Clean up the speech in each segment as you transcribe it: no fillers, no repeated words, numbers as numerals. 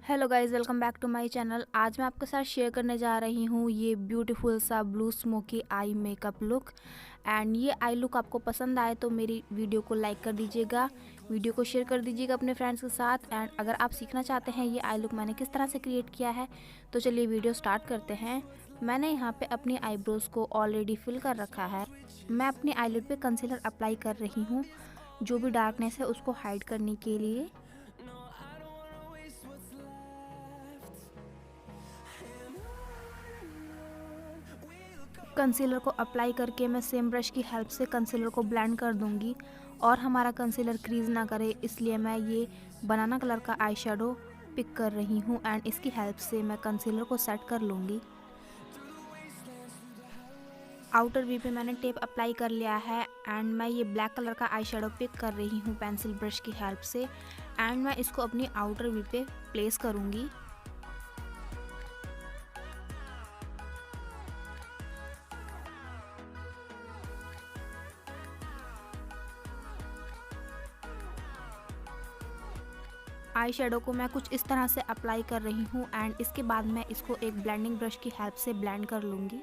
Hello guys, welcome back to my channel. आज मैं आपके साथ शेयर करने जा रही हूँ ये ब्यूटीफुल सा blue smoky eye makeup look. And ये आई लुक आपको पसंद आए तो मेरी वीडियो को लाइक कर दीजिएगा, वीडियो को शेयर कर दीजिएगा अपने फ्रेंड्स के साथ। एंड अगर आप सीखना चाहते हैं ये आई लुक मैंने किस तरह से क्रिएट किया है तो चलिए वीडियो स्टार्ट करते हैं। मैंने यहाँ पे अपनी आईब्रोज़ को ऑलरेडी फिल कर रखा है। मैं अपनी आईलिड पे कंसीलर अप्लाई कर रही हूँ, जो भी डार्कनेस है उसको हाइड करने के लिए। कंसीलर को अप्लाई करके मैं सेम ब्रश की हेल्प से कंसीलर को ब्लेंड कर दूंगी और हमारा कंसीलर क्रीज ना करे, इसलिए मैं ये बनाना कलर का आई शेडो पिक कर रही हूँ एंड इसकी हेल्प से मैं कंसीलर को सेट कर लूँगी। आउटर वी पे मैंने टेप अप्लाई कर लिया है एंड मैं ये ब्लैक कलर का आई शेडो पिक कर रही हूँ पेंसिल ब्रश की हेल्प से एंड मैं इसको अपनी आउटर वी पे प्लेस करूँगी। आई शेडो को मैं कुछ इस तरह से अप्लाई कर रही हूँ एंड इसके बाद मैं इसको एक ब्लेंडिंग ब्रश की हेल्प से ब्लेंड कर लूँगी।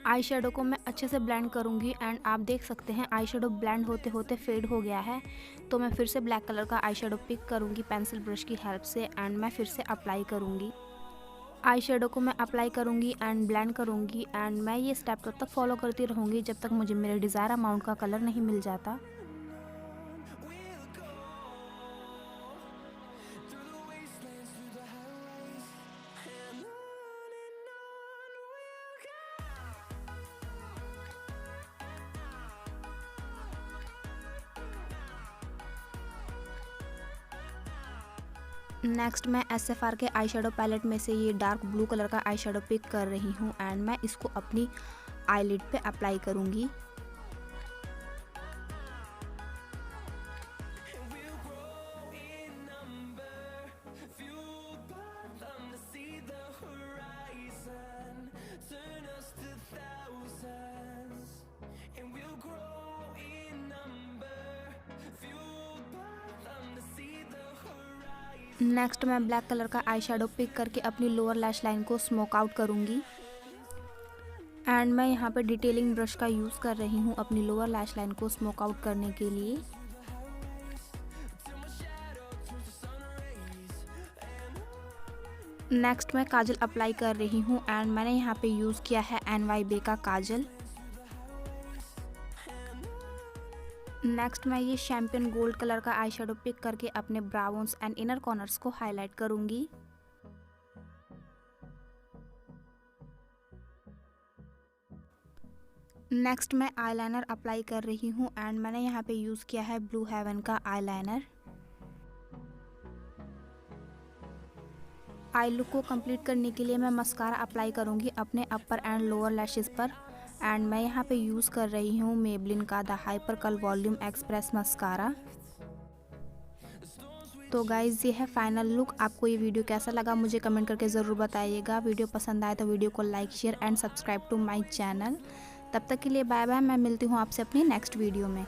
आई शेडो को मैं अच्छे से ब्लेंड करूँगी एंड आप देख सकते हैं आई शेडो ब्लेंड होते होते फेड हो गया है, तो मैं फिर से ब्लैक कलर का आई शेडो पिक करूँगी पेंसिल ब्रश की हेल्प से एंड मैं फिर से अप्लाई करूँगी। आई शेडो को मैं अप्लाई करूँगी एंड ब्लेंड करूँगी एंड मैं ये स्टेप तब तक फॉलो करती रहूँगी जब तक मुझे मेरे डिज़ायर अमाउंट का कलर नहीं मिल जाता। नेक्स्ट मैं SFR के आई शेडो पैलेट में से ये डार्क ब्लू कलर का आई शेडो पिक कर रही हूँ एंड मैं इसको अपनी आईलिड पे अप्लाई करूँगी। नेक्स्ट मैं ब्लैक कलर का आई शेडो पिक करके अपनी लोअर लैश लाइन को स्मोक आउट करूँगी एंड मैं यहाँ पे डिटेलिंग ब्रश का यूज़ कर रही हूँ अपनी लोअर लैश लाइन को स्मोक आउट करने के लिए। नेक्स्ट मैं काजल अप्लाई कर रही हूँ एंड मैंने यहाँ पे यूज़ किया है NYB का काजल। नेक्स्ट मैं ये शैम्पियन गोल्ड कलर का आई शेडो पिक करके अपने ब्राउन्स एंड इनर कॉर्नर्स को हाईलाइट करूँगी। नेक्स्ट मैं आईलाइनर अप्लाई कर रही हूँ एंड मैंने यहाँ पे यूज़ किया है ब्लू हेवन का आईलाइनर। आई लुक को कंप्लीट करने के लिए मैं मस्कारा अप्लाई करूँगी अपने अपर एंड लोअर लैशेस पर एंड मैं यहाँ पे यूज़ कर रही हूँ मेबलिन का the hyper curl volume express mascara. तो गाइज़ ये है फाइनल लुक। आपको ये वीडियो कैसा लगा मुझे कमेंट करके ज़रूर बताइएगा। वीडियो पसंद आए तो वीडियो को like share and subscribe to my channel. तब तक के लिए बाय बाय। मैं मिलती हूँ आपसे अपनी नेक्स्ट वीडियो में।